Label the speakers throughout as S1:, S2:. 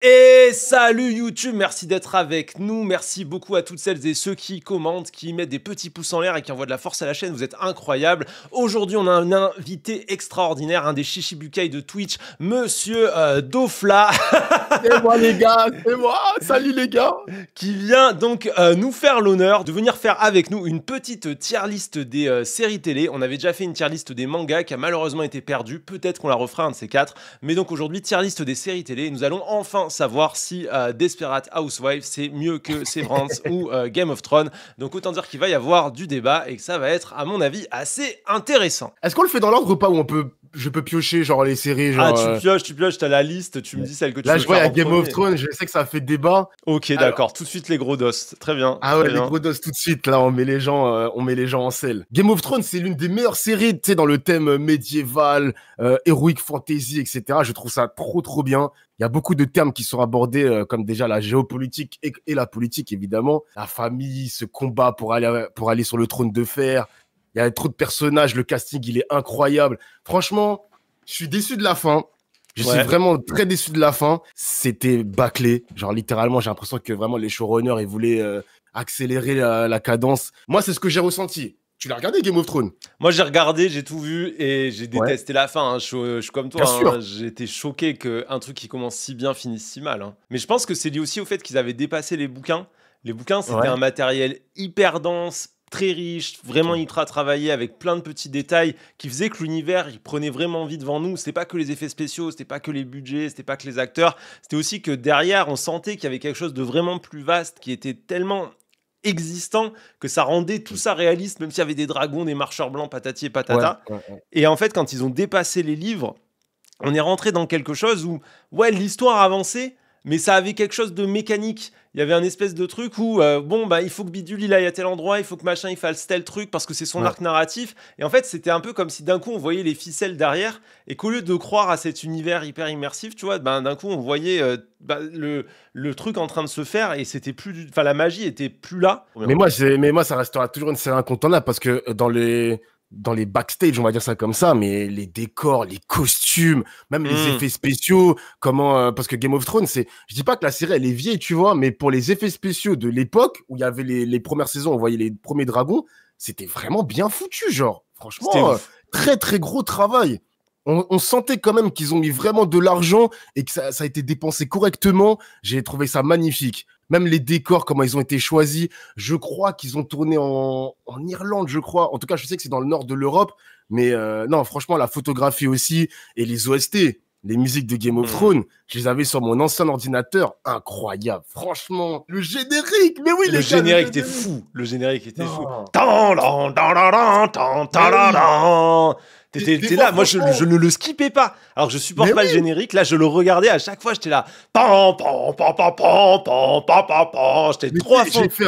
S1: Et salut YouTube, merci d'être avec nous, merci beaucoup à toutes celles et ceux qui commentent, qui mettent des petits pouces en l'air et qui envoient de la force à la chaîne, vous êtes incroyables. Aujourd'hui on a un invité extraordinaire, un des chichibukai de Twitch, Monsieur Dofla.
S2: C'est moi les gars, c'est moi, salut les gars.
S1: Qui vient donc nous faire l'honneur de venir faire avec nous une petite tier list des séries télé. On avait déjà fait une tier list des mangas qui a malheureusement été perdue, peut-être qu'on la refera un de ces quatre. Mais donc aujourd'hui tier list des séries télé, nous allons enfin savoir si Desperate Housewives c'est mieux que Severance ou Game of Thrones. Donc autant dire qu'il va y avoir du débat et que ça va être à mon avis assez intéressant.
S2: Est-ce qu'on le fait dans l'ordre ou pas, où je peux piocher genre les séries genre,
S1: Tu pioches, t'as la liste, tu me dis celle que tu veux
S2: là je vois il y
S1: faire
S2: a
S1: en
S2: Game of
S1: premier.
S2: Thrones, je sais que ça fait débat.
S1: Ok,
S2: Alors,
S1: d'accord, tout de suite les gros dos, très bien.
S2: ah
S1: très
S2: ouais, les
S1: bien.
S2: gros dos tout de suite, là on met les gens en selle. Game of Thrones, c'est l'une des meilleures séries, tu sais, dans le thème médiéval, heroic fantasy, etc. Je trouve ça trop bien. Il y a beaucoup de termes qui sont abordés, comme déjà la géopolitique et la politique, évidemment. La famille, ce combat pour aller sur le trône de fer. Il y a trop de personnages, le casting, il est incroyable. Franchement, je suis déçu de la fin. Je suis vraiment très déçu de la fin. C'était bâclé. Genre, littéralement, j'ai l'impression que vraiment les showrunners, ils voulaient accélérer la cadence. Moi, c'est ce que j'ai ressenti. Tu l'as regardé, Game of Thrones?
S1: Moi, j'ai regardé, j'ai tout vu et j'ai détesté la fin. Hein. Je suis comme toi.
S2: Bien sûr.
S1: J'ai été choqué qu'un truc qui commence si bien finisse si mal. Hein. Mais je pense que c'est lié aussi au fait qu'ils avaient dépassé les bouquins. Les bouquins, c'était un matériel hyper dense, très riche, vraiment ultra travaillé avec plein de petits détails qui faisaient que l'univers, il prenait vraiment vie devant nous. C'était pas que les effets spéciaux, c'était pas que les budgets, c'était pas que les acteurs. C'était aussi que derrière, on sentait qu'il y avait quelque chose de vraiment plus vaste qui était tellement existant que ça rendait tout ça réaliste, même s'il y avait des dragons, des marcheurs blancs, patati et patata. Et en fait, quand ils ont dépassé les livres, on est rentré dans quelque chose où, ouais, l'histoire avançait, mais ça avait quelque chose de mécanique. Il y avait un espèce de truc où, bon, bah, il faut que Bidule il aille à tel endroit, il faut que machin il fasse tel truc parce que c'est son arc narratif. Et en fait, c'était un peu comme si d'un coup on voyait les ficelles derrière et qu'au lieu de croire à cet univers hyper immersif, tu vois, ben, d'un coup on voyait le truc en train de se faire et c'était plus, enfin, la magie était plus là.
S2: Mais moi, ça restera toujours une série incontournable parce que dans les backstage, on va dire ça comme ça, mais les décors, les costumes, même les effets spéciaux, parce que Game of Thrones, je dis pas que la série elle est vieille, tu vois, mais pour les effets spéciaux de l'époque où il y avait les premières saisons, on voyait les premiers dragons, c'était vraiment bien foutu, genre. Franchement, très gros travail. On sentait quand même qu'ils ont mis vraiment de l'argent et que ça a été dépensé correctement. J'ai trouvé ça magnifique. Même les décors, comment ils ont été choisis. Je crois qu'ils ont tourné en Irlande, je crois. En tout cas, je sais que c'est dans le nord de l'Europe. Mais non, franchement, la photographie aussi et les OST, les musiques de Game of Thrones, je les avais sur mon ancien ordinateur. Incroyable. Franchement, le générique. Mais oui,
S1: le générique était fou. Le générique était fou. T'étais là, moi je ne le skippais pas. Alors que je supporte pas le générique, là je le regardais à chaque fois, j'étais là. J'étais trop à fond.
S2: J'ai fait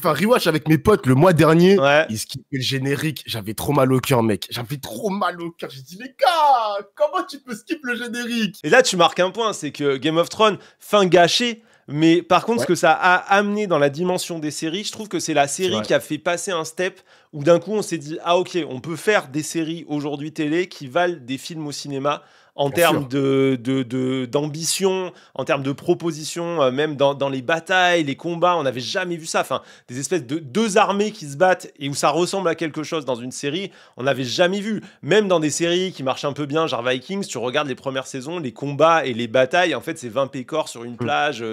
S2: un rewatch avec mes potes le mois dernier. Ils skippaient le générique, j'avais trop mal au cœur, mec. J'avais trop mal au cœur. J'ai dit, les gars, comment tu peux skip le générique?
S1: Et là tu marques un point, c'est que Game of Thrones, fin gâchée. Mais par contre, ce que ça a amené dans la dimension des séries, je trouve que c'est la série qui a fait passer un step où d'un coup on s'est dit ah ok, on peut faire des séries aujourd'hui télé qui valent des films au cinéma en termes d'ambition, en termes de proposition, même dans les batailles, les combats, on n'avait jamais vu ça. Enfin, des espèces de deux armées qui se battent et où ça ressemble à quelque chose dans une série, on n'avait jamais vu. Même dans des séries qui marchent un peu bien, genre Vikings, tu regardes les premières saisons, les combats et les batailles, en fait, c'est 20 pécores sur une plage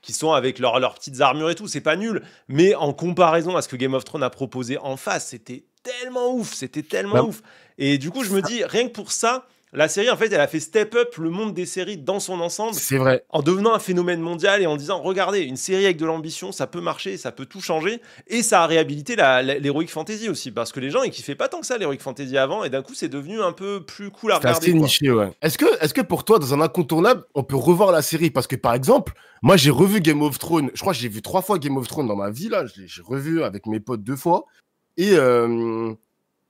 S1: qui sont avec leurs petites armures et tout. C'est pas nul, mais en comparaison à ce que Game of Thrones a proposé en face, c'était tellement ouf, ouf. Et du coup, je me dis, rien que pour ça, la série, en fait, elle a fait step up le monde des séries dans son ensemble.
S2: C'est vrai.
S1: En devenant un phénomène mondial et en disant, regardez, une série avec de l'ambition, ça peut marcher, ça peut tout changer. Et ça a réhabilité l'heroic fantasy aussi. Parce que les gens, ils kiffaient pas tant que ça l'heroic fantasy avant. Et d'un coup, c'est devenu un peu plus cool à regarder.
S2: C'est assez niché, ouais. Est-ce que pour toi, dans un incontournable, on peut revoir la série? Parce que par exemple, moi, j'ai revu Game of Thrones. Je crois que j'ai vu 3 fois Game of Thrones dans ma vie, là. J'ai revu avec mes potes 2 fois.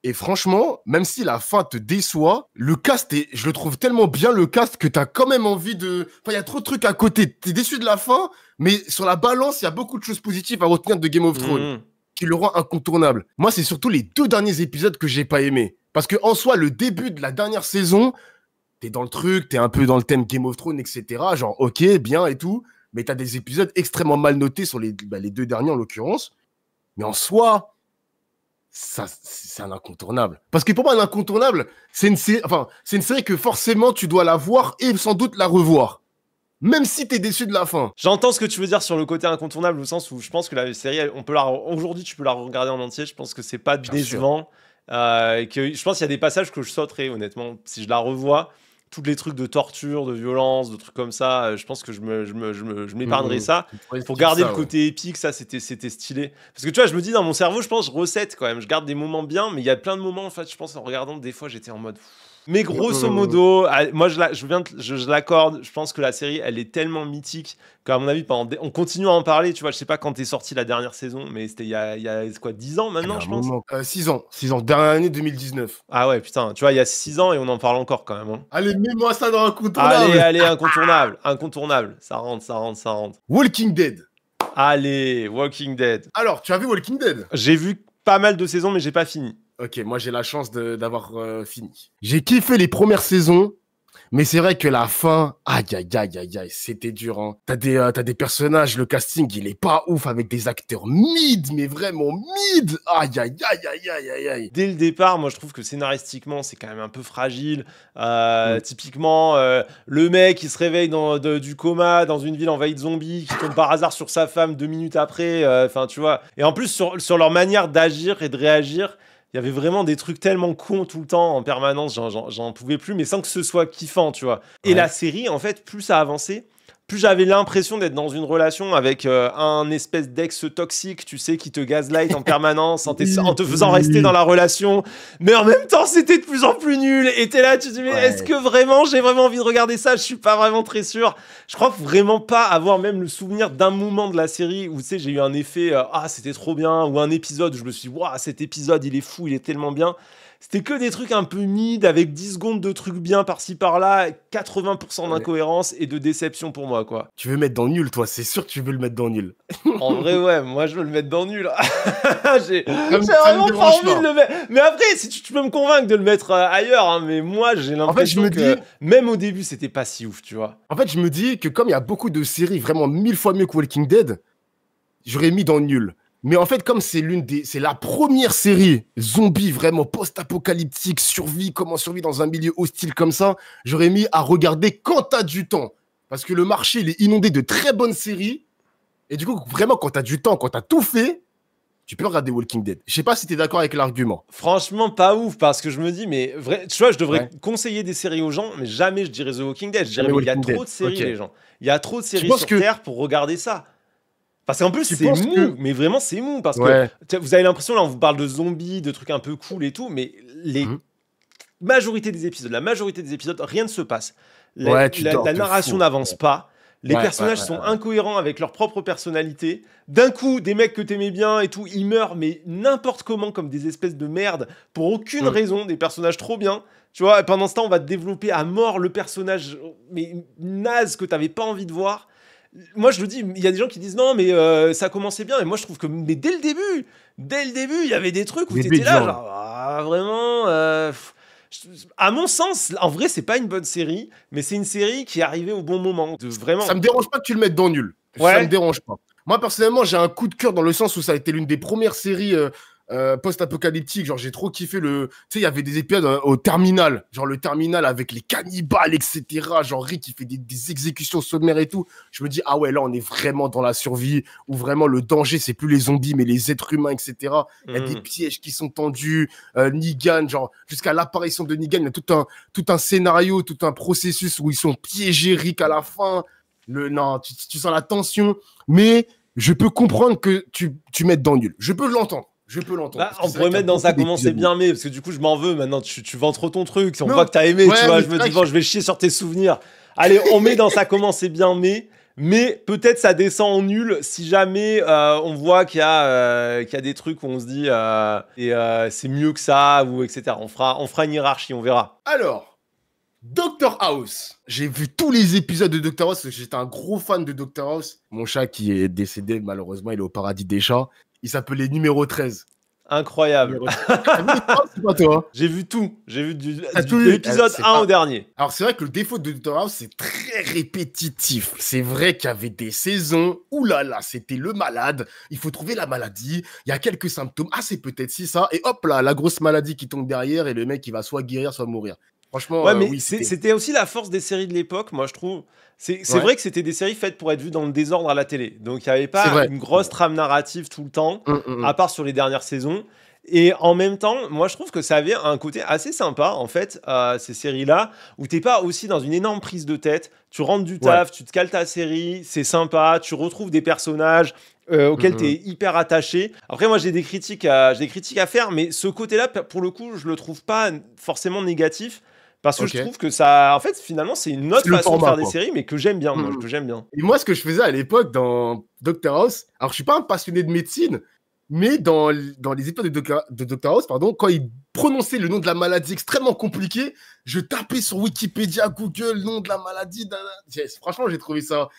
S2: Et franchement, même si la fin te déçoit, le cast, je le trouve tellement bien, le cast, que t'as quand même envie de... Enfin, il y a trop de trucs à côté. T'es déçu de la fin, mais sur la balance, il y a beaucoup de choses positives à retenir de Game of Thrones, qui le rend incontournable. Moi, c'est surtout les 2 derniers épisodes que j'ai pas aimés. Parce que en soi, le début de la dernière saison, t'es dans le truc, t'es un peu dans le thème Game of Thrones, etc. Genre, ok, bien et tout, mais t'as des épisodes extrêmement mal notés sur les 2 derniers en l'occurrence. Mais en soi, ça, c'est un incontournable. Parce que pour moi, un incontournable, c'est une série que forcément tu dois la voir et sans doute la revoir. Même si t'es déçu de la fin.
S1: J'entends ce que tu veux dire sur le côté incontournable, au sens où je pense que la série, aujourd'hui, tu peux la regarder en entier. Je pense que c'est pas décevant. Je pense qu'il y a des passages que je sauterais, honnêtement, si je la revois. Tous les trucs de torture, de violence, de trucs comme ça, je pense que je m'épargnerais ça. Pour garder le côté épique, ça, c'était stylé. Parce que tu vois, je me dis, dans mon cerveau, je pense, je recette quand même. Je garde des moments bien, mais il y a plein de moments, en fait, je pense, en regardant, des fois, j'étais en mode... Mais grosso modo, moi je l'accorde, je pense que la série elle est tellement mythique qu'à mon avis, on continue à en parler, tu vois, je sais pas quand est sortie la dernière saison, mais c'était il y a quoi, 10 ans maintenant, je pense.
S2: 6 ans, dernière année 2019.
S1: Ah ouais, putain, tu vois, il y a 6 ans et on en parle encore quand même. Hein.
S2: Allez, mets-moi ça dans incontournable.
S1: Allez, incontournable, ça rentre.
S2: Walking Dead.
S1: Allez, Walking Dead.
S2: Alors, tu as vu Walking Dead?
S1: J'ai vu pas mal de saisons, mais j'ai pas fini.
S2: Ok, moi j'ai la chance d'avoir fini. J'ai kiffé les premières saisons, mais c'est vrai que la fin, aïe, c'était dur. Hein. T'as des personnages, le casting, il est pas ouf avec des acteurs mid, mais vraiment mid. Aïe.
S1: Dès le départ, moi je trouve que scénaristiquement, c'est quand même un peu fragile. Typiquement, le mec qui se réveille du coma dans une ville envahie de zombies, qui tombe par hasard sur sa femme 2 minutes après. Enfin, tu vois. Et en plus, sur leur manière d'agir et de réagir, il y avait vraiment des trucs tellement cons tout le temps, en permanence, j'en pouvais plus, mais sans que ce soit kiffant, tu vois. Et la série, en fait, plus ça avançait, plus j'avais l'impression d'être dans une relation avec un espèce d'ex toxique, tu sais, qui te gaslight en permanence, en te faisant rester dans la relation. Mais en même temps, c'était de plus en plus nul. Et t'es là, tu te dis, mais est-ce que vraiment, j'ai vraiment envie de regarder ça? Je suis pas vraiment très sûr. Je crois vraiment pas avoir même le souvenir d'un moment de la série où, tu sais, j'ai eu un effet, c'était trop bien, ou un épisode où je me suis dit, waouh, cet épisode, il est fou, il est tellement bien. C'était que des trucs un peu mid, avec 10 secondes de trucs bien par-ci par-là, 80% d'incohérence et de déception pour moi, quoi.
S2: Tu veux mettre dans nul, toi, c'est sûr que tu veux le mettre dans nul.
S1: En vrai, ouais, moi je veux le mettre dans nul. J'ai vraiment pas envie de le mettre. Mais après, si tu peux me convaincre de le mettre ailleurs, hein, mais moi j'ai l'impression que même au début, c'était pas si ouf, tu vois.
S2: En fait, je me dis que comme il y a beaucoup de séries vraiment 1000 fois mieux que Walking Dead, j'aurais mis dans nul. Mais en fait, comme c'est la première série zombie vraiment post-apocalyptique, comment survivre dans un milieu hostile comme ça, j'aurais mis à regarder quand t'as du temps. Parce que le marché, il est inondé de très bonnes séries. Et du coup, vraiment, quand t'as du temps, quand t'as tout fait, tu peux regarder Walking Dead. Je sais pas si t'es d'accord avec l'argument.
S1: Franchement, pas ouf, parce que je me dis, mais tu vois, je devrais conseiller des séries aux gens, mais jamais je dirais The Walking Dead. Je dirais, mais il y a trop de séries, les gens. Il y a trop de séries sur Terre pour regarder ça. Parce qu'en plus, c'est mou, mais vraiment, c'est mou. Parce que vous avez l'impression, là, on vous parle de zombies, de trucs un peu cool et tout, mais la majorité des épisodes, rien ne se passe. La narration n'avance pas. Les personnages sont incohérents avec leur propre personnalité. D'un coup, des mecs que t'aimais bien et tout, ils meurent, mais n'importe comment, comme des espèces de merde, pour aucune raison, des personnages trop bien. Tu vois, et pendant ce temps, on va te développer à mort le personnage mais naze que t'avais pas envie de voir. Moi, je le dis, il y a des gens qui disent non, mais ça commençait bien. Et moi, je trouve que dès le début, il y avait des trucs où t'étais là, genre, vraiment. À mon sens, en vrai, c'est pas une bonne série, mais c'est une série qui est arrivée au bon moment. Vraiment.
S2: Ça me dérange pas que tu le mettes dans nul. Ça me dérange pas. Moi, personnellement, j'ai un coup de cœur dans le sens où ça a été l'une des premières séries post-apocalyptique, genre j'ai trop kiffé tu sais, il y avait des épisodes au terminal, genre le terminal avec les cannibales, etc. Genre Rick qui fait des exécutions sommaires et tout. Je me dis, ah ouais, là on est vraiment dans la survie, où vraiment le danger c'est plus les zombies mais les êtres humains, etc. Il y a des pièges qui sont tendus, Negan, genre jusqu'à l'apparition de Negan, il y a tout un scénario, tout un processus où ils sont piégés, Rick à la fin. Non, tu sens la tension, mais je peux comprendre que tu mettes dans nul. Je peux l'entendre.
S1: On pourrait mettre dans ça comment c'est bien, mais parce que du coup je m'en veux maintenant, tu vends trop ton truc, on voit que t'as aimé, tu vois, je me dis bon, je vais chier sur tes souvenirs. Allez, on met dans ça comment c'est bien, mais peut-être ça descend en nul si jamais on voit qu'il y a des trucs où on se dit c'est mieux que ça, ou etc. On fera une hiérarchie, on verra.
S2: Alors, Dr House. J'ai vu tous les épisodes de Dr House, j'étais un gros fan de Dr House. Mon chat qui est décédé, malheureusement, il est au paradis des chats. Il s'appelait numéro 13.
S1: Incroyable.
S2: T'as vu Doctor House, c'est pas toi?
S1: J'ai vu tout. J'ai vu
S2: T'as tout
S1: de
S2: vu?
S1: l'épisode
S2: C'est
S1: 1
S2: pas-
S1: au dernier.
S2: Alors, c'est vrai que le défaut de Doctor House, c'est très répétitif. C'est vrai qu'il y avait des saisons, ouh là là, c'était le malade. Il faut trouver la maladie. Il y a quelques symptômes. Ah, c'est peut-être si ça. Et hop là, la grosse maladie qui tombe derrière et le mec, il va soit guérir, soit mourir. Franchement,
S1: Ouais, mais
S2: oui, c'était.
S1: c'était aussi la force des séries de l'époque, moi, je trouve. C'est
S2: Ouais,
S1: vrai que c'était des séries faites pour être vues dans le désordre à la télé. Donc, il n'y avait
S2: c'est
S1: pas
S2: vrai.
S1: une grosse trame narrative tout le temps, à
S2: Hum.
S1: part sur les dernières saisons. Et en même temps, moi, je trouve que ça avait un côté assez sympa, en fait, ces séries-là, où t'es pas aussi dans une énorme prise de tête. Tu rentres du
S2: Ouais.
S1: taf, tu te cales ta série, c'est sympa, tu retrouves des personnages auxquels tu es hyper attaché. Après, moi, j'ai des critiques à faire, mais ce côté-là, pour le coup, je le trouve pas forcément négatif. Parce que je
S2: Ok.
S1: trouve que ça, en fait, finalement, c'est une autre
S2: C'est le
S1: façon de
S2: format,
S1: faire des
S2: quoi.
S1: séries, mais que j'aime bien, moi,
S2: Hum.
S1: que j'aime bien.
S2: Et moi, ce que je faisais à l'époque dans Doctor House, alors je suis pas un passionné de médecine, mais dans les épisodes de Doctor House, pardon, quand il prononçait le nom de la maladie extrêmement compliqué, je tapais sur Wikipédia, Google, nom de la maladie. Franchement, j'ai trouvé ça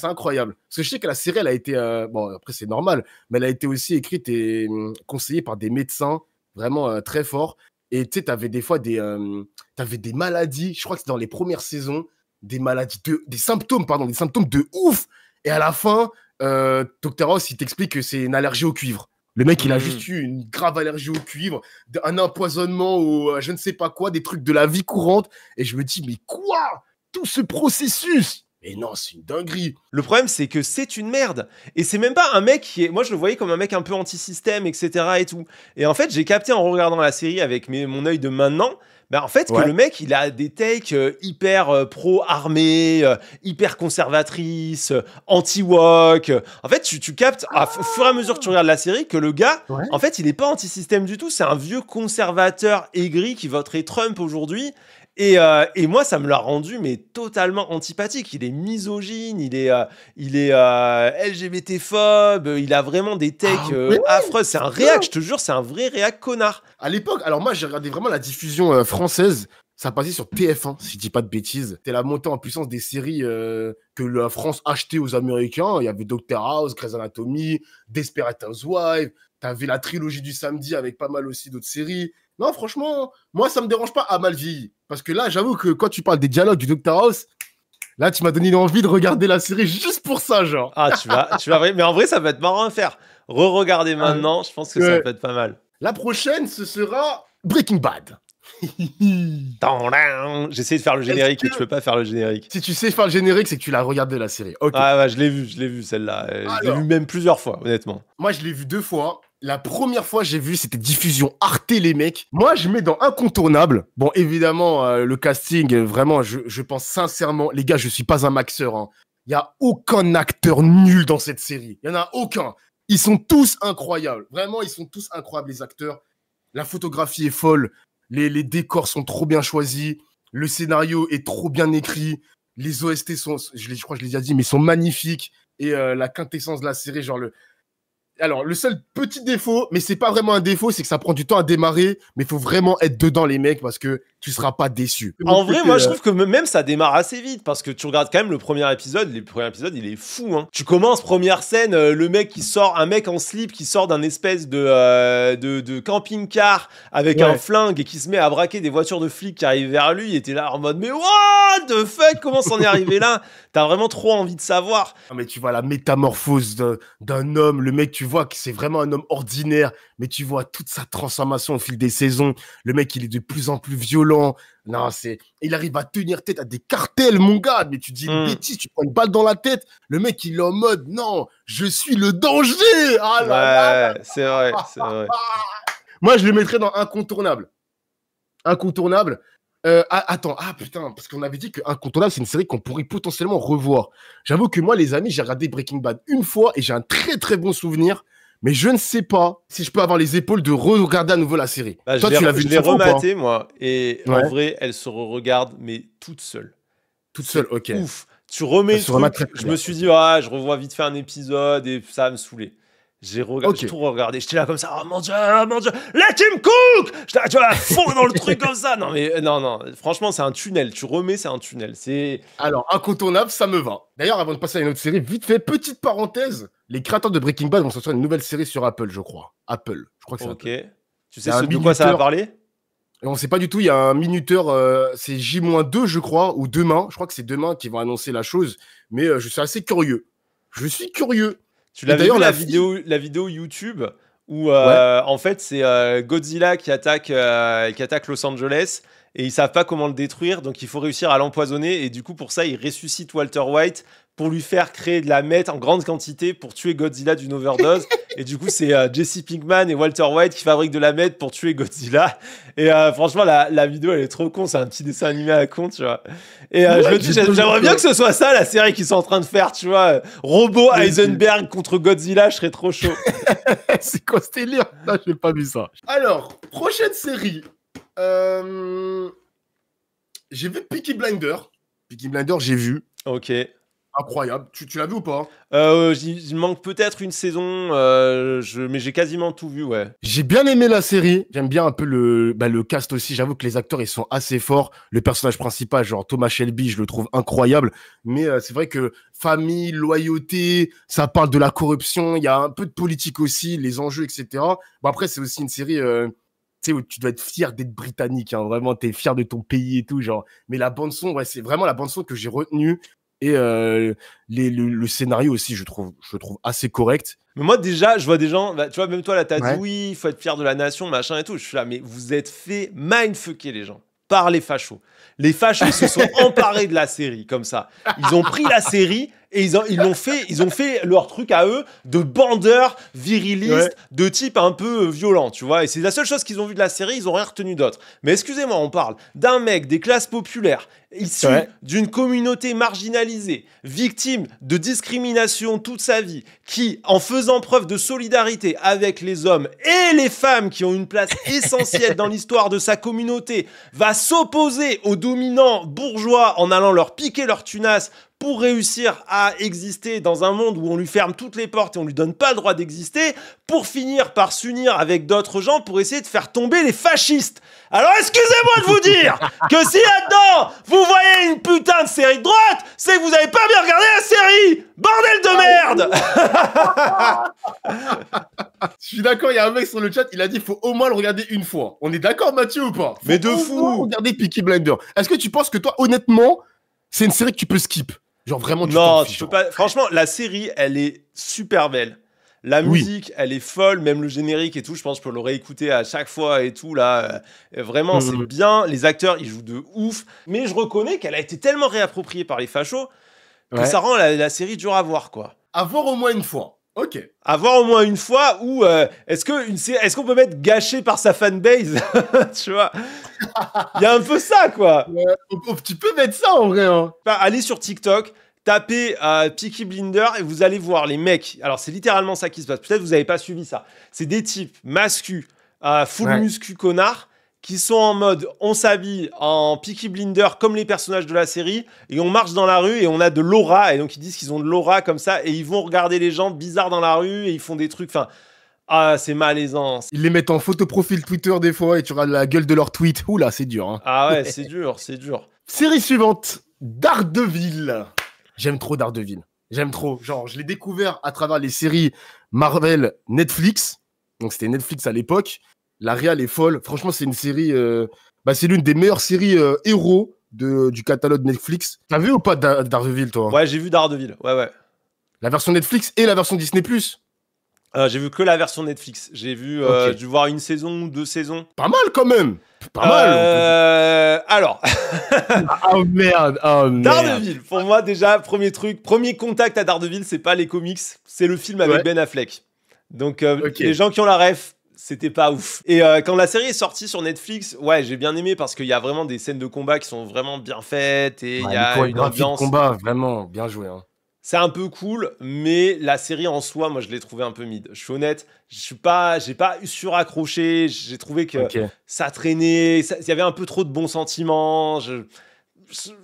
S2: incroyable. Parce que je sais que la série, elle a été, bon, après c'est normal, mais elle a été aussi écrite et conseillée par des médecins vraiment très forts. Et tu sais, t'avais des fois t'avais des maladies, je crois que c'est dans les premières saisons, des symptômes, pardon, des symptômes de ouf. Et à la fin, Dr House, il t'explique que c'est une allergie au cuivre. Le mec, il a juste eu une grave allergie au cuivre, un empoisonnement ou je ne sais pas quoi, des trucs de la vie courante. Et je me dis, mais quoi? Tout ce processus? Mais non, c'est une dinguerie.
S1: Le problème, c'est que c'est une merde. Et c'est même pas un mec qui est. Moi, je le voyais comme un mec un peu anti-système, etc. et tout. Et en fait, j'ai capté en regardant la série avec mon œil de maintenant. Bah, en fait, que
S2: Ouais.
S1: le mec, il a des takes hyper pro-armée, hyper conservatrice, anti-woke. En fait, tu captes, au fur et à mesure que tu regardes la série, que le gars,
S2: Ouais.
S1: en fait, il est pas anti-système du tout. C'est un vieux conservateur aigri qui voterait Trump aujourd'hui. Et moi, ça me l'a rendu mais totalement antipathique. Il est misogyne, il est LGBT-phobe, il a vraiment des takes
S2: ouais,
S1: affreuses. C'est un réac, je te jure, c'est un vrai réac connard.
S2: À l'époque, alors moi, j'ai regardé vraiment la diffusion française. Ça passait sur TF1, si je dis pas de bêtises. C'était la montée en puissance des séries que la France achetait aux Américains. Il y avait Doctor House, Grey's Anatomy, Desperate Housewives. T'avais la trilogie du samedi avec pas mal aussi d'autres séries. Non, franchement, moi, ça me dérange pas à mal vieilli. Parce que là, j'avoue que quand tu parles des dialogues du Doctor House, là, tu m'as donné envie de regarder la série juste pour ça, genre.
S1: Ah, tu vas, mais en vrai, ça va être marrant à faire. Re-regarder maintenant, je pense que ça peut être pas mal.
S2: La prochaine, ce sera Breaking Bad.
S1: J'essaie de faire le générique, mais tu peux pas faire le générique.
S2: Si tu sais faire le générique, c'est que tu l'as regardé la série. Ok.
S1: Ah ouais, je l'ai vu celle-là. Je l'ai vu même plusieurs fois, honnêtement.
S2: Moi, je l'ai vu 2 fois. La première fois, j'ai vu, c'était diffusion Arte, les mecs. Moi, je mets dans incontournable. Bon, évidemment, le casting, vraiment, je pense sincèrement, les gars, je suis pas un maxeur. Hein. Il y a aucun acteur nul dans cette série. Il y en a aucun. Ils sont tous incroyables. Vraiment, ils sont tous incroyables, les acteurs. La photographie est folle. Les décors sont trop bien choisis. Le scénario est trop bien écrit. Les OST sont, je crois que je l'ai déjà dit, mais sont magnifiques. Et la quintessence de la série, genre Alors, le seul petit défaut, mais c'est pas vraiment un défaut, c'est que ça prend du temps à démarrer, mais il faut vraiment être dedans, les mecs, parce que tu seras pas déçu.
S1: En vrai, moi, je trouve que même ça démarre assez vite, parce que tu regardes quand même le premier épisode, il est fou, hein. Tu commences, première scène, le mec qui sort, un mec en slip qui sort d'un espèce de camping-car avec un flingue et qui se met à braquer des voitures de flics qui arrivent vers lui, et t'es là en mode, mais what the fuck, comment s'en est arrivé là? T'as vraiment trop envie de savoir.
S2: Non, mais tu vois la métamorphose d'un homme, le mec, tu vois que c'est vraiment un homme ordinaire, mais tu vois toute sa transformation au fil des saisons. Le mec, il est de plus en plus violent. Non, il arrive à tenir tête à des cartels, mon gars. Mais tu dis une bêtise, tu prends une balle dans la tête. Le mec, il est en mode, non, je suis le danger. Ah là là.
S1: C'est vrai, c'est vrai.
S2: Moi, je le mettrais dans incontournable. Incontournable. Attends, putain, parce qu'on avait dit que Incontournable, c'est une série qu'on pourrait potentiellement revoir. J'avoue que moi, les amis, j'ai regardé Breaking Bad une fois et j'ai un très très bon souvenir, mais je ne sais pas si je peux avoir les épaules de regarder à nouveau la série.
S1: Bah,
S2: Toi, tu l'as vu
S1: je l'ai rematé, moi, et en vrai, elle se regarde, mais toute seule.
S2: Toute seule, ok.
S1: Ouf. Tu remets le truc,
S2: très
S1: je me suis dit, je revois vite fait un épisode et ça va me saouler. J'ai tout regardé. J'étais là comme ça. Oh mon dieu, let him cook. J'étais là, tu vois, à fond dans le truc comme ça. Non, mais non. Franchement, c'est un tunnel. Tu remets, c'est un tunnel.
S2: Alors, incontournable, ça me va. D'ailleurs, avant de passer à une autre série, vite fait, petite parenthèse. Les créateurs de Breaking Bad vont sortir une nouvelle série sur Apple, je crois. Apple. Je crois que c'est Apple.
S1: Ok. Tu sais de quoi ça va parler?
S2: On sait pas du tout. Il y a un minuteur, c'est J-2, je crois, ou demain. Je crois que c'est demain qu'ils vont annoncer la chose. Mais je suis assez curieux. Je suis curieux.
S1: Tu l'as vu la vidéo YouTube où en fait c'est Godzilla qui attaque Los Angeles et ils savent pas comment le détruire, donc il faut réussir à l'empoisonner, et du coup pour ça ils ressuscitent Walter White pour lui faire créer de la meth en grande quantité pour tuer Godzilla d'une overdose. Et du coup c'est Jesse Pinkman et Walter White qui fabriquent de la meth pour tuer Godzilla. Et franchement la vidéo elle est trop con, c'est un petit dessin animé à con, tu vois. Et je me dis j'aimerais bien que ce soit ça la série qu'ils sont en train de faire, tu vois. Robot Heisenberg contre Godzilla, je serais trop chaud.
S2: C'est quoi ce délire? Là, j'ai pas vu ça. Alors, prochaine série. J'ai vu Peaky Blinders. Peaky Blinders, j'ai vu.
S1: Ok.
S2: Incroyable. Tu l'as vu ou pas?
S1: Il manque peut-être une saison, mais j'ai quasiment tout vu, ouais.
S2: J'ai bien aimé la série. J'aime bien un peu le cast aussi. J'avoue que les acteurs, ils sont assez forts. Le personnage principal, genre Thomas Shelby, je le trouve incroyable. Mais c'est vrai que famille, loyauté, ça parle de la corruption. Il y a un peu de politique aussi, les enjeux, etc. Bon, après, c'est aussi une série... tu sais, où tu dois être fier d'être britannique, hein. Vraiment, t'es fier de ton pays et tout, genre. Mais la bande-son, ouais, c'est vraiment la bande-son que j'ai retenue. Et le scénario aussi, je trouve assez correct.
S1: Mais moi, déjà, je vois des gens, tu vois, même toi, là, t'as dit oui, il faut être fier de la nation, machin et tout. Je suis là, mais vous êtes fait mindfucker, les gens, par les fachos. Les fachos se sont emparés de la série, comme ça. Ils ont pris la série et ils ont fait leur truc à eux de bandeurs virilistes, de type un peu violent, tu vois. Et c'est la seule chose qu'ils ont vu de la série, ils ont rien retenu d'autre. Mais excusez-moi, on parle d'un mec des classes populaires, issu d'une communauté marginalisée, victime de discrimination toute sa vie, qui, en faisant preuve de solidarité avec les hommes et les femmes qui ont une place essentielle dans l'histoire de sa communauté, va s'opposer aux dominants bourgeois en allant leur piquer leur tunasse pour réussir à exister dans un monde où on lui ferme toutes les portes et on lui donne pas le droit d'exister, pour finir par s'unir avec d'autres gens pour essayer de faire tomber les fascistes. Alors excusez-moi de vous dire que si là-dedans vous voyez une putain de série de droite, c'est que vous avez pas bien regardé la série. Bordel de merde.
S2: Je suis d'accord, il y a un mec sur le chat, il a dit faut au moins le regarder une fois. On est d'accord, Mathieu, ou pas?
S1: Mais de fou.
S2: Regarder Peaky Blinders. Est-ce que tu penses que toi, honnêtement, c'est une série que tu peux skip? Genre vraiment,
S1: non, tu peux pas. Franchement, la série, elle est super belle. La musique, elle est folle, même le générique et tout. Je pense que je peux le réécouter à chaque fois et tout. Là, vraiment, c'est bien. Les acteurs, ils jouent de ouf. Mais je reconnais qu'elle a été tellement réappropriée par les fachos que ça rend la série dure à voir, quoi.
S2: À voir au moins une fois. Ok.
S1: À voir au moins une fois, ou est-ce qu'on peut mettre gâché par sa fanbase? Tu vois, il y a un peu ça, quoi.
S2: Tu peux mettre ça en vrai. Hein.
S1: Allez sur TikTok, tapez Peaky Blinders et vous allez voir les mecs. Alors c'est littéralement ça qui se passe. Peut-être vous n'avez pas suivi ça. C'est des types mascus, full muscu connards, qui sont en mode on s'habille en Peaky Blinders comme les personnages de la série et on marche dans la rue et on a de l'aura, et donc ils disent qu'ils ont de l'aura comme ça et ils vont regarder les gens bizarres dans la rue et ils font des trucs, c'est malaisant.
S2: Ils les mettent en photo profil Twitter des fois et tu regardes la gueule de leur tweet. Oula, c'est dur. Hein.
S1: Ah ouais, c'est dur.
S2: Série suivante, Daredevil. J'aime trop Daredevil. J'aime trop. Genre, je l'ai découvert à travers les séries Marvel Netflix. Donc c'était Netflix à l'époque. La réal est folle. Franchement, c'est une série... c'est l'une des meilleures séries héros du catalogue Netflix. T'as vu ou pas Daredevil, toi?
S1: Ouais, j'ai vu Daredevil. Ouais.
S2: La version Netflix et la version Disney+.
S1: J'ai vu que la version Netflix. J'ai vu, dû voir une saison ou 2 saisons.
S2: Pas mal, quand même. Pas mal.
S1: Alors.
S2: Oh merde.
S1: Daredevil, pour moi, déjà, premier contact à Daredevil, c'est pas les comics, c'est le film avec Ben Affleck. Donc, les gens qui ont la ref, c'était pas ouf. Et quand la série est sortie sur Netflix, ouais, j'ai bien aimé parce qu'il y a vraiment des scènes de combat qui sont vraiment bien faites et il y a une ambiance.
S2: Combat, vraiment bien joué. Hein.
S1: C'est un peu cool, mais la série en soi, moi, je l'ai trouvé un peu mid. Je suis honnête, j'ai pas suraccroché. J'ai trouvé que ça traînait, il y avait un peu trop de bons sentiments.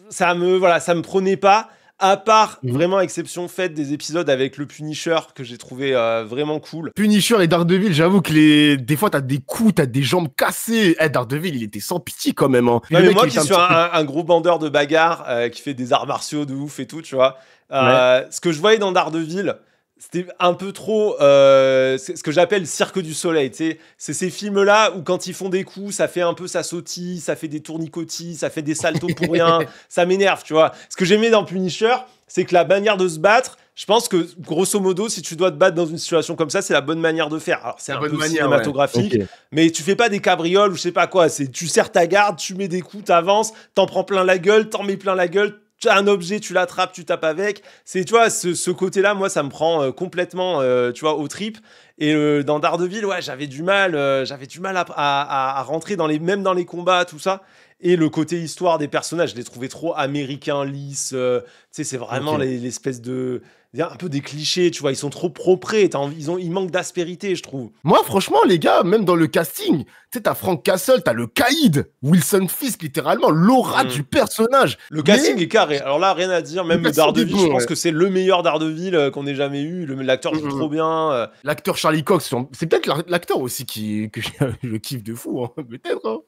S1: Ça me prenait pas. À part, vraiment exception faite, des épisodes avec le Punisher que j'ai trouvé vraiment cool.
S2: Punisher et Daredevil, j'avoue que des fois, t'as des coups, t'as des jambes cassées. Daredevil, il était sans pitié quand même. Hein.
S1: Ouais, mais moi qui suis un gros bandeur de bagarre, qui fait des arts martiaux de ouf et tout, tu vois. Ce que je voyais dans Daredevil, c'était un peu trop ce que j'appelle Cirque du Soleil, tu sais. C'est ces films-là où quand ils font des coups, ça fait un peu ça sautille, ça fait des tournicotis, ça fait des saltos pour rien. Ça m'énerve, tu vois. Ce que j'aimais dans Punisher, c'est que la manière de se battre, je pense que grosso modo, si tu dois te battre dans une situation comme ça, c'est la bonne manière de faire. Alors c'est un peu cinématographique, mais tu fais pas des cabrioles ou je sais pas quoi. Tu serres ta garde, tu mets des coups, t'avances, t'en prends plein la gueule, t'en mets plein la gueule. Un objet, tu l'attrapes, tu tapes avec. C'est, tu vois, ce côté-là, moi, ça me prend complètement, tu vois, aux tripes. Et dans Daredevil, ouais, j'avais du mal à rentrer même dans les combats, tout ça. Et le côté histoire des personnages, je les trouvais trop américains, lisses. Tu sais, c'est vraiment l'espèce de... un peu des clichés, tu vois, ils sont trop propres, ils manquent d'aspérité, je trouve.
S2: Moi, franchement, les gars, même dans le casting, tu sais, t'as Frank Castle, t'as le Caïd, Wilson Fisk, littéralement, l'aura du personnage.
S1: Le casting est carré, alors là, rien à dire, même le Daredevil, je pense que c'est le meilleur Daredevil qu'on ait jamais eu, l'acteur joue trop bien.
S2: L'acteur Charlie Cox, c'est peut-être l'acteur aussi que je kiffe de fou, hein, peut-être, hein.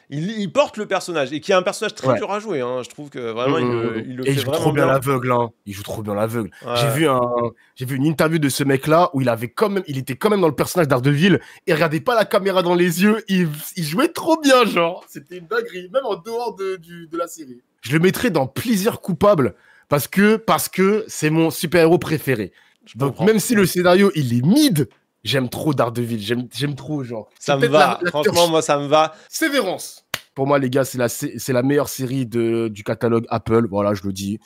S1: Il porte le personnage et qui est un personnage très dur à jouer. Hein. Je trouve que vraiment il le fait
S2: il joue
S1: vraiment
S2: trop bien
S1: bien.
S2: l'aveugle. Hein. Il joue trop bien l'aveugle. Ouais. J'ai vu une interview de ce mec-là où il était quand même dans le personnage d'Ardeville et regardait pas la caméra dans les yeux. Il jouait trop bien, genre. C'était une dinguerie, même en dehors de la série. Je le mettrais dans Plaisir coupable parce que c'est mon super-héros préféré. Donc même si le scénario il est mid. J'aime trop Daredevil, j'aime trop, genre.
S1: Ça me va, franchement, moi, ça me va.
S2: Sévérance. Pour moi, les gars, c'est la meilleure série du catalogue Apple, voilà, je le dis.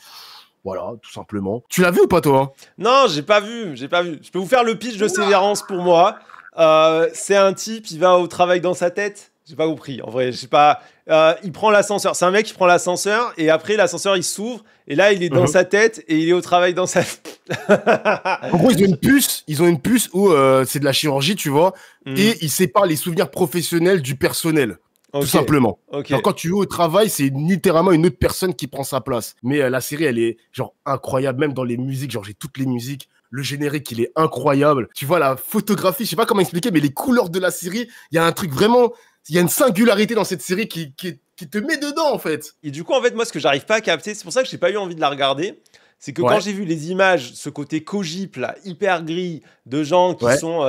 S2: Voilà, tout simplement. Tu l'as vu ou pas, toi?
S1: Non, j'ai pas vu. Je peux vous faire le pitch de Sévérance pour moi. C'est un type, il va au travail dans sa tête. J'ai pas compris, en vrai, je sais pas. Il prend l'ascenseur. C'est un mec qui prend l'ascenseur et après l'ascenseur il s'ouvre et là il est dans sa tête et il est au travail dans sa.
S2: En gros, ils ont une puce où c'est de la chirurgie, tu vois, et ils séparent les souvenirs professionnels du personnel. Tout simplement. Genre, quand tu es au travail, c'est littéralement une autre personne qui prend sa place. Mais la série, elle est genre incroyable, même dans les musiques. Genre, j'ai toutes les musiques. Le générique, il est incroyable. Tu vois, la photographie, je sais pas comment expliquer, mais les couleurs de la série, il y a un truc vraiment... Il y a une singularité dans cette série qui te met dedans, en fait.
S1: Et du coup, en fait, moi, ce que j'arrive pas à capter, c'est pour ça que j'ai pas eu envie de la regarder, c'est que quand j'ai vu les images, ce côté cogip, là, hyper gris, de gens qui sont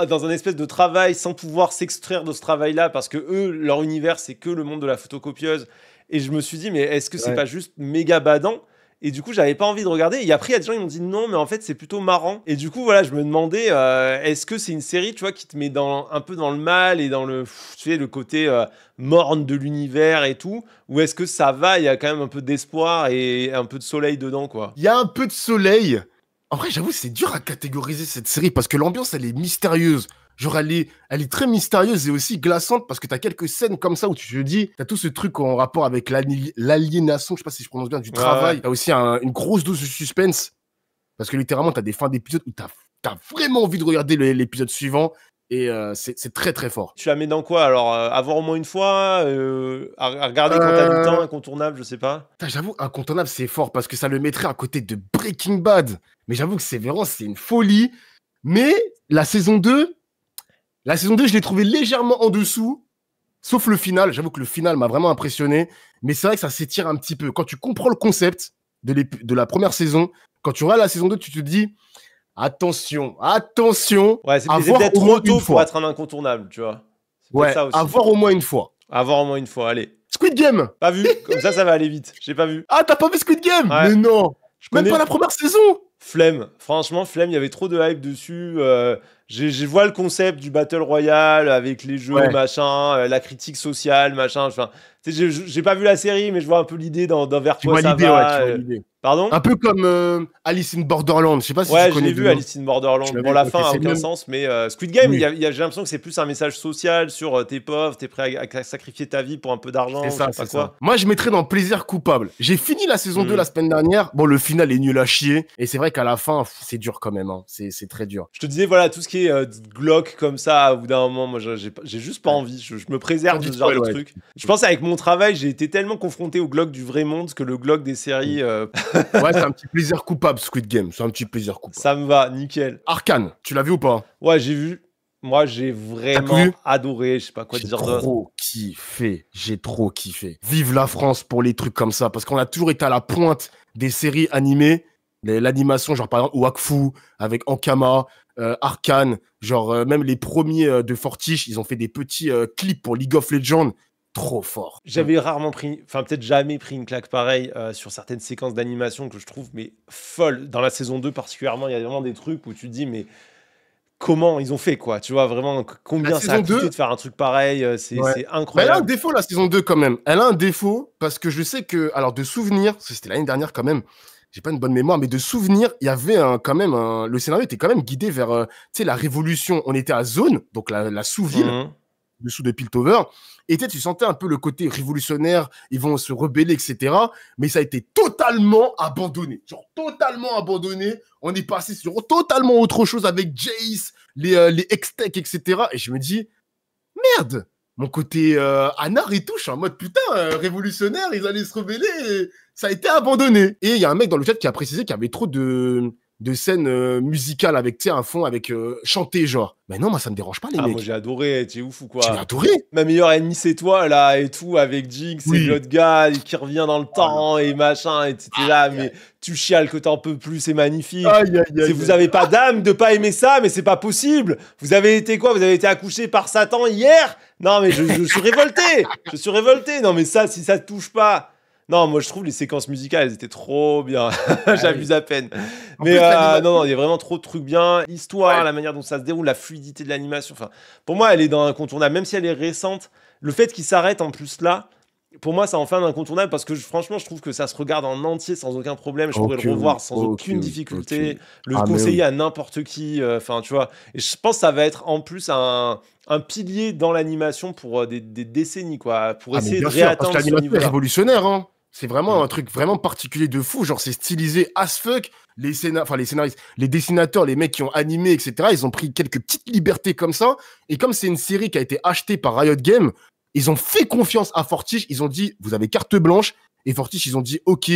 S1: dans un espèce de travail sans pouvoir s'extraire de ce travail-là, parce que eux, leur univers, c'est que le monde de la photocopieuse. Et je me suis dit, mais est-ce que c'est pas juste méga badant ? Et du coup, j'avais pas envie de regarder. Et après, il y a des gens qui m'ont dit non, mais en fait, c'est plutôt marrant. Et du coup, voilà, je me demandais, est-ce que c'est une série, tu vois, qui te met un peu dans le mal et dans le, tu sais, le côté morne de l'univers et tout, ou est-ce que ça va, il y a quand même un peu d'espoir et un peu de soleil dedans, quoi.
S2: Il y a un peu de soleil. En vrai, j'avoue, c'est dur à catégoriser cette série parce que l'ambiance, elle est mystérieuse. Genre, elle est très mystérieuse et aussi glaçante parce que t'as quelques scènes comme ça où tu te dis, t'as tout ce truc en rapport avec l'aliénation, je sais pas si je prononce bien, du travail. T'as aussi une grosse dose de suspense parce que littéralement, t'as des fins d'épisodes où t'as vraiment envie de regarder l'épisode suivant et c'est très très fort.
S1: Tu la mets dans quoi alors à voir au moins une fois, à regarder quand t'as du temps, incontournable, je sais pas.
S2: J'avoue, incontournable, c'est fort parce que ça le mettrait à côté de Breaking Bad. Mais j'avoue que Sévérance, c'est une folie. Mais la saison 2, je l'ai trouvé légèrement en dessous, sauf le final. J'avoue que le final m'a vraiment impressionné. Mais c'est vrai que ça s'étire un petit peu. Quand tu comprends le concept de la première saison, quand tu regardes la saison 2, tu te dis attention.
S1: Ouais, c'est peut-être trop tôt pour être un incontournable, tu vois.
S2: Ouais, ça aussi. À voir au moins une fois.
S1: À voir au moins une fois, allez.
S2: Squid Game.
S1: Pas vu, comme ça va aller vite. J'ai pas vu.
S2: Ah, t'as pas vu Squid Game? Ouais. Mais non. Même pas la première saison.
S1: Flemme, franchement, flemme, il y avait trop de hype dessus. Je vois le concept du Battle Royale avec les jeux, machin, la critique sociale, machin. Enfin, j'ai pas vu la série, mais je vois un peu l'idée vers quoi ça va. Tu vois l'idée. Pardon ?
S2: Un peu comme Alice in Borderland. Je sais pas si tu connais.
S1: Ouais, j'ai vu Alice in Borderland. Bon, la fin a aucun sens, mais Squid Game, j'ai l'impression que c'est plus un message social sur t'es pauvre, t'es prêt à sacrifier ta vie pour un peu d'argent.
S2: C'est ça. Moi, je mettrais dans Plaisir coupable. J'ai fini la saison 2 la semaine dernière. Bon, le final est nul à chier. Et c'est vrai qu'à la fin, c'est dur quand même. Hein. C'est très dur.
S1: Je te disais, voilà, tout ce marqué glauque comme ça, au bout d'un moment, moi, j'ai juste pas envie. Je me préserve de ce genre de truc. Je pense avec mon travail, j'ai été tellement confronté au glauque du vrai monde que le glauque des séries...
S2: Ouais, c'est un petit plaisir coupable, Squid Game. C'est un petit plaisir coupable.
S1: Ça me va, nickel.
S2: Arcane, tu l'as vu ou pas?
S1: Ouais, j'ai vu. Moi, j'ai vraiment adoré. Je sais pas quoi dire d'autre.
S2: J'ai trop kiffé. Vive la France pour les trucs comme ça, parce qu'on a toujours été à la pointe des séries animées. L'animation, genre par exemple Wakfu avec Ankama, Arcane, genre même les premiers de Fortiche, ils ont fait des petits clips pour League of Legends. Trop fort.
S1: J'avais rarement pris, enfin peut-être jamais pris une claque pareille sur certaines séquences d'animation que je trouve mais folles. Dans la saison 2 particulièrement, il y a vraiment des trucs où tu te dis mais comment ils ont fait quoi, tu vois vraiment combien ça a coûté de faire un truc pareil, c'est incroyable.
S2: Mais elle a un défaut la saison 2 quand même. Elle a un défaut parce que je sais que, alors de souvenir, c'était l'année dernière quand même, j'ai pas une bonne mémoire, mais de souvenir, il y avait quand même le scénario était quand même guidé vers tu sais la révolution. On était à Zone, donc la sous-ville, dessous de Piltover. Et tu sentais un peu le côté révolutionnaire, ils vont se rebeller, etc. Mais ça a été totalement abandonné. Genre totalement abandonné. On est passé sur totalement autre chose avec Jace, les Hextech, etc. Et je me dis, merde, mon côté Anar et tout, je suis en mode putain, révolutionnaire, ils allaient se rebeller. Et ça a été abandonné. Et il y a un mec dans le chat qui a précisé qu'il y avait trop de scènes musicales avec, tu sais, un fond avec chanter, genre. Mais non, moi, ça me dérange pas, les mecs.
S1: Moi, j'ai adoré, t'es ouf ou quoi?
S2: J'ai adoré.
S1: Ma meilleure ennemie, c'est toi, là, et tout, avec Jinx et l'autre gars qui revient dans le temps et machin, et t'es là, mais tu chiales que t'en peux plus, c'est magnifique. Vous avez pas d'âme de pas aimer ça, mais c'est pas possible. Vous avez été quoi? Vous avez été accouché par Satan hier? Non, mais je suis révolté. Je suis révolté. Non, mais ça, si ça te touche pas... Non, moi je trouve les séquences musicales, elles étaient trop bien. J'abuse à peine. Mais non, il y a vraiment trop de trucs bien. L'histoire, la manière dont ça se déroule, la fluidité de l'animation. Enfin, pour moi, elle est dans l'incontournable. Même si elle est récente, le fait qu'il s'arrête en plus là, pour moi, ça en fait un incontournable parce que franchement, je trouve que ça se regarde en entier sans aucun problème. Je pourrais le revoir sans aucune difficulté, le conseiller à n'importe qui. Enfin, tu vois. Et je pense que ça va être en plus un pilier dans l'animation pour des décennies, quoi. Pour essayer de réatteindre ce niveau.
S2: C'est révolutionnaire, hein. C'est vraiment un truc vraiment particulier de fou. Genre, c'est stylisé as fuck. Les scénaristes, les dessinateurs, les mecs qui ont animé, etc., ils ont pris quelques petites libertés comme ça. Et comme c'est une série qui a été achetée par Riot Games, ils ont fait confiance à Fortiche. Ils ont dit, vous avez carte blanche. Et Fortiche, ils ont dit, OK.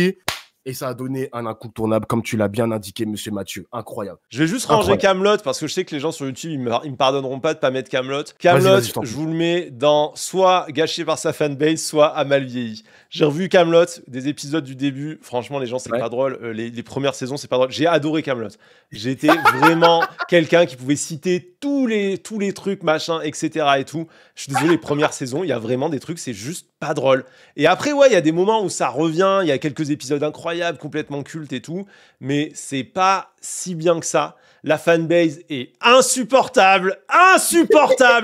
S2: Et ça a donné un incontournable, comme tu l'as bien indiqué, monsieur Mathieu. Incroyable.
S1: Je vais juste ranger Kaamelott, parce que je sais que les gens sur YouTube, ils me pardonneront pas de pas mettre Kaamelott. Kaamelott, je vous le mets dans soit gâché par sa fanbase, soit à mal vieilli. J'ai revu Kaamelott, des épisodes du début. Franchement, les gens, c'est pas drôle. Les premières saisons, c'est pas drôle. J'ai adoré Kaamelott. J'étais vraiment quelqu'un qui pouvait citer tous les trucs, machin, etc. et tout. Je suis désolé, les premières saisons, il y a vraiment des trucs, c'est juste pas drôle. Et après, ouais, il y a des moments où ça revient. Il y a quelques épisodes incroyables, complètement cultes et tout. Mais c'est pas si bien que ça. La fanbase est insupportable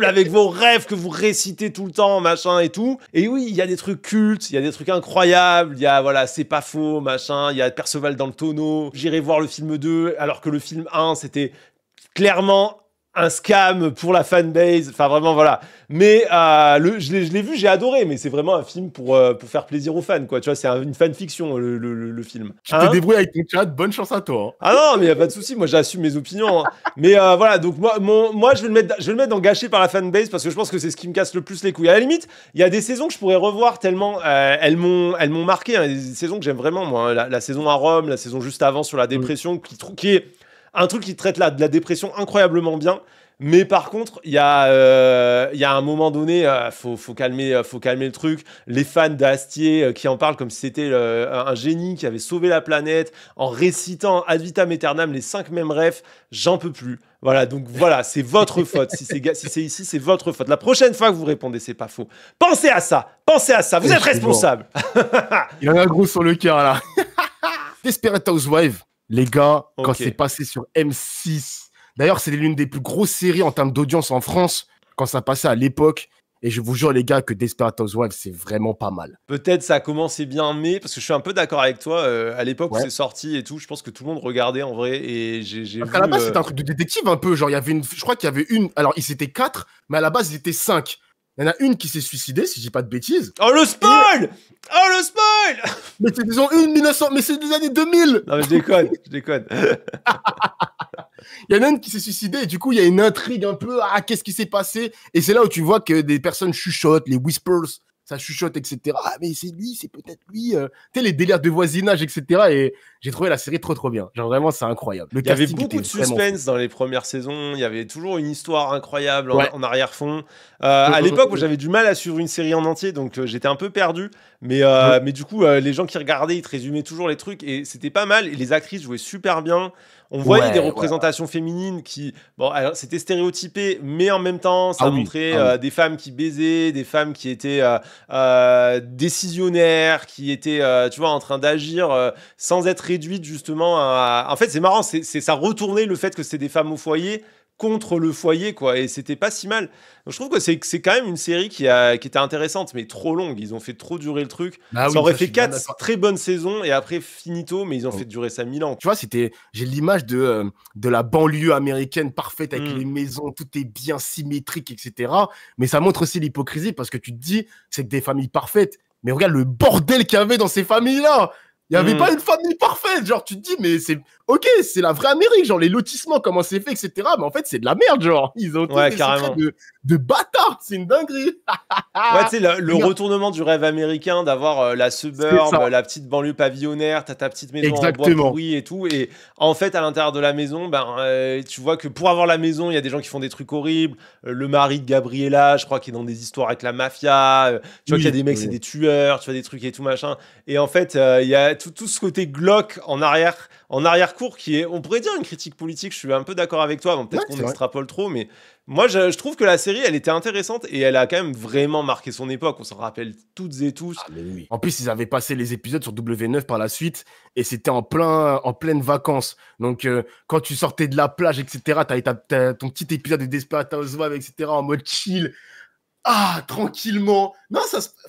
S1: avec vos rêves que vous récitez tout le temps, machin et tout. Et oui, il y a des trucs cultes, il y a des trucs incroyables, il y a, voilà, c'est pas faux, machin, il y a Perceval dans le tonneau. J'irai voir le film 2, alors que le film 1, c'était clairement un scam pour la fanbase, enfin vraiment voilà. Mais je l'ai vu, j'ai adoré, mais c'est vraiment un film pour faire plaisir aux fans, quoi. Tu vois, c'est une fanfiction le film.
S2: Tu te débrouilles avec ton chat, bonne chance à toi. Hein.
S1: Ah non, mais y a pas de souci, moi j'assume mes opinions. Hein. Mais voilà, donc moi je vais le mettre dans gâché par la fanbase parce que je pense que c'est ce qui me casse le plus les couilles. À la limite, il y a des saisons que je pourrais revoir tellement elles m'ont marqué. Hein, des saisons que j'aime vraiment, moi. La saison à Rome, la saison juste avant sur la dépression, qui est un truc qui traite de la dépression incroyablement bien. Mais par contre, il y a un moment donné, faut calmer le truc. Les fans d'Astier qui en parlent comme si c'était un génie qui avait sauvé la planète en récitant ad vitam aeternam les 5 mêmes rêves, j'en peux plus. Voilà, donc voilà, c'est votre faute. Si c'est ici, c'est votre faute. La prochaine fois que vous répondez, c'est pas faux. Pensez à ça, vous êtes responsable.
S2: Il y en a un gros sur le cœur là. Desperate Housewives, les gars, quand c'est passé sur M6. D'ailleurs, c'est l'une des plus grosses séries en termes d'audience en France quand ça passait à l'époque. Et je vous jure, les gars, que Desperate Housewives, c'est vraiment pas mal.
S1: Peut-être ça a commencé bien, mais parce que je suis un peu d'accord avec toi. À l'époque où c'est sorti et tout, je pense que tout le monde regardait en vrai. Et
S2: parce qu'à la base, c'était un truc de détective un peu. Genre, il y avait je crois qu'il y avait une. Alors, ils étaient 4, mais à la base, ils étaient 5. Il y en a une qui s'est suicidée, si je dis pas de bêtises.
S1: Oh, le spoil! Oh, le spoil!
S2: Mais c'est des années 1900, mais c'est des années 2000!
S1: Non, mais je déconne.
S2: Il y en a une qui s'est suicidée et du coup, il y a une intrigue un peu. Ah, qu'est-ce qui s'est passé? Et c'est là où tu vois que des personnes chuchotent, les whispers, ça chuchote, etc. Ah, mais c'est lui, c'est peut-être lui. Tu sais, les délires de voisinage, etc. Et j'ai trouvé la série trop, trop bien. Genre, vraiment, c'est incroyable. Le
S1: Il y avait
S2: casting
S1: beaucoup
S2: était
S1: de
S2: vraiment fou.
S1: suspense dans les premières saisons. Il y avait toujours une histoire incroyable
S2: Ouais.
S1: en arrière-fond. À l'époque, moi, j'avais du mal à suivre une série en entier, donc j'étais un peu perdu. Mais du coup, les gens qui regardaient, ils te résumaient toujours les trucs et c'était pas mal. Et les actrices jouaient super bien. On voyait des
S2: Ouais, ouais.
S1: représentations féminines qui, bon, alors c'était stéréotypé, mais en même temps, ça
S2: Ah oui,
S1: montrait
S2: ah oui.
S1: des femmes qui baisaient, des femmes qui étaient décisionnaires, qui étaient, tu vois, en train d'agir sans être réduites justement à... En fait, c'est marrant, ça retournait le fait que c'est des femmes au foyer contre le foyer, quoi, et c'était pas si mal. Donc, je trouve que c'est quand même une série qui était intéressante, mais trop longue. Ils ont fait trop durer le truc.
S2: Bah
S1: Ça
S2: oui,
S1: aurait
S2: ça, je
S1: fait
S2: suis bien
S1: 4
S2: d'accord.
S1: très bonnes saisons, et après, finito, mais ils ont fait durer ça 1000 ans.
S2: Tu vois, j'ai l'image de la banlieue américaine parfaite avec
S1: Mm.
S2: les maisons, tout est bien symétrique, etc. Mais ça montre aussi l'hypocrisie parce que tu te dis, c'est que des familles parfaites. Mais regarde le bordel qu'il y avait dans ces familles-là. Il n'y avait
S1: Mm.
S2: pas une famille parfaite. Genre, tu te dis, mais c'est ok, c'est la vraie Amérique. Genre, les lotissements, comment c'est fait, etc. Mais en fait, c'est de la merde. Genre, ils ont tous
S1: Ouais,
S2: des secrets
S1: carrément.
S2: de bâtards. C'est une dinguerie.
S1: Ouais, tu sais, le
S2: Regarde,
S1: retournement du rêve américain, d'avoir la
S2: c'est
S1: suburb,
S2: ça.
S1: la petite banlieue pavillonnaire, t'as ta petite maison en bois
S2: Exactement.
S1: pourri et tout. Et en fait, à l'intérieur de la maison, ben, tu vois que pour avoir la maison, il y a des gens qui font des trucs horribles. Le mari de Gabriella, je crois qu'il est dans des histoires avec la mafia. Tu vois qu'il y a
S2: Oui,
S1: des mecs, c'est
S2: oui.
S1: des tueurs, tu vois, des trucs et tout machin. Et en fait, il y a tout ce côté glauque en arrière-cour qui est, on pourrait dire, une critique politique. Je suis un peu d'accord avec toi. Bon,
S2: Ouais,
S1: peut-être qu'on
S2: c'est vrai.
S1: extrapole trop, mais moi, je trouve que la série, elle était intéressante et elle a quand même vraiment marqué son époque. On s'en rappelle toutes et tous.
S2: Ah, mais oui. En plus, ils avaient passé les épisodes sur W9 par la suite et c'était en pleine vacances. Donc, quand tu sortais de la plage, etc., t'avais ton petit épisode de Desperate Housewives, etc., en mode chill. Ah, tranquillement. Non,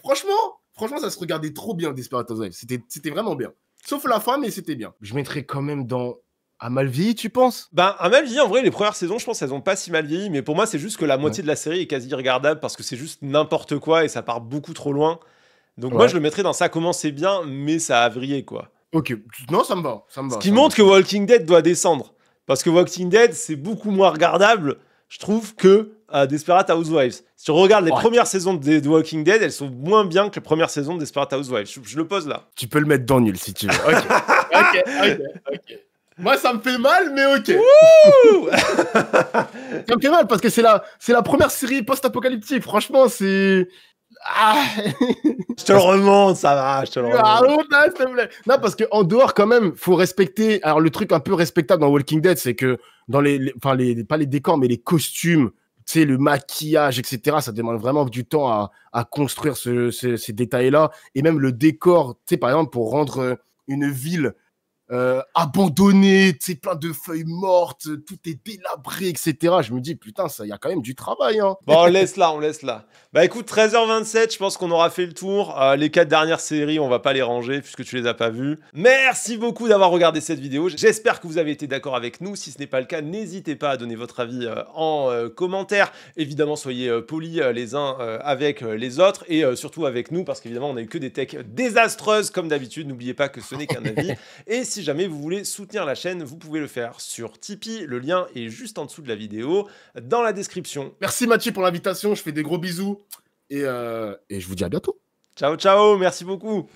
S2: franchement, ça se regardait trop bien, Desperate Housewives. C'était vraiment bien. Sauf la fin, mais c'était bien. Je mettrais quand même dans Amalvi, tu penses?
S1: Ben, à mal vieilli, en vrai, les premières saisons, je pense qu'elles ont pas si mal vieilli, mais pour moi, c'est juste que la
S2: Ouais.
S1: moitié de la série est quasi regardable parce que c'est juste n'importe quoi et ça part beaucoup trop loin. Donc, moi, je
S2: Ouais.
S1: le mettrais dans ça commençait bien, mais ça a vrillé, quoi.
S2: Ok. Non, ça me va. Ça me
S1: Ce
S2: va.
S1: qui
S2: Ça me va.
S1: montre que
S2: Ça me va.
S1: Walking Dead doit descendre. Parce que Walking Dead, c'est beaucoup moins regardable, je trouve, que Desperate Housewives. Si tu regardes les
S2: Ouais.
S1: premières saisons de Walking Dead, elles sont moins bien que les premières saisons de Desperate Housewives. Je le pose là.
S2: Tu peux le mettre dans nul si tu veux. Ok. Ok. Ok. Ok. Moi, ça me fait mal, mais ok.
S1: Wouh.
S2: Ça me fait mal parce que c'est la première série post-apocalyptique. Franchement, c'est. Ah,
S1: Je te le remonte, ça va, je te le
S2: ah
S1: remonte.
S2: non, s'il te plaît. Non, parce qu'en dehors, quand même, faut respecter. Alors, le truc un peu respectable dans Walking Dead, c'est que dans enfin, pas les décors, mais les costumes, tu sais, le maquillage, etc., ça demande vraiment du temps à construire ces détails-là. Et même le décor, tu sais, par exemple, pour rendre une ville abandonné, tu sais, plein de feuilles mortes, tout est délabré, etc. Je me dis, putain, ça, il y a quand même du travail, hein.
S1: Bon, on laisse là, on laisse là. Bah écoute, 13h27, je pense qu'on aura fait le tour. Les 4 dernières séries, on va pas les ranger puisque tu les as pas vues. Merci beaucoup d'avoir regardé cette vidéo. J'espère que vous avez été d'accord avec nous. Si ce n'est pas le cas, n'hésitez pas à donner votre avis en commentaire. Évidemment, soyez polis les uns avec les autres et surtout avec nous parce qu'évidemment, on a eu que des techs désastreuses comme d'habitude. N'oubliez pas que ce n'est qu'un avis. Et si jamais vous voulez soutenir la chaîne, vous pouvez le faire sur Tipeee. Le lien est juste en dessous de la vidéo, dans la description.
S2: Merci Mathieu pour l'invitation, je fais des gros bisous et je vous dis à bientôt.
S1: Ciao, ciao, merci beaucoup.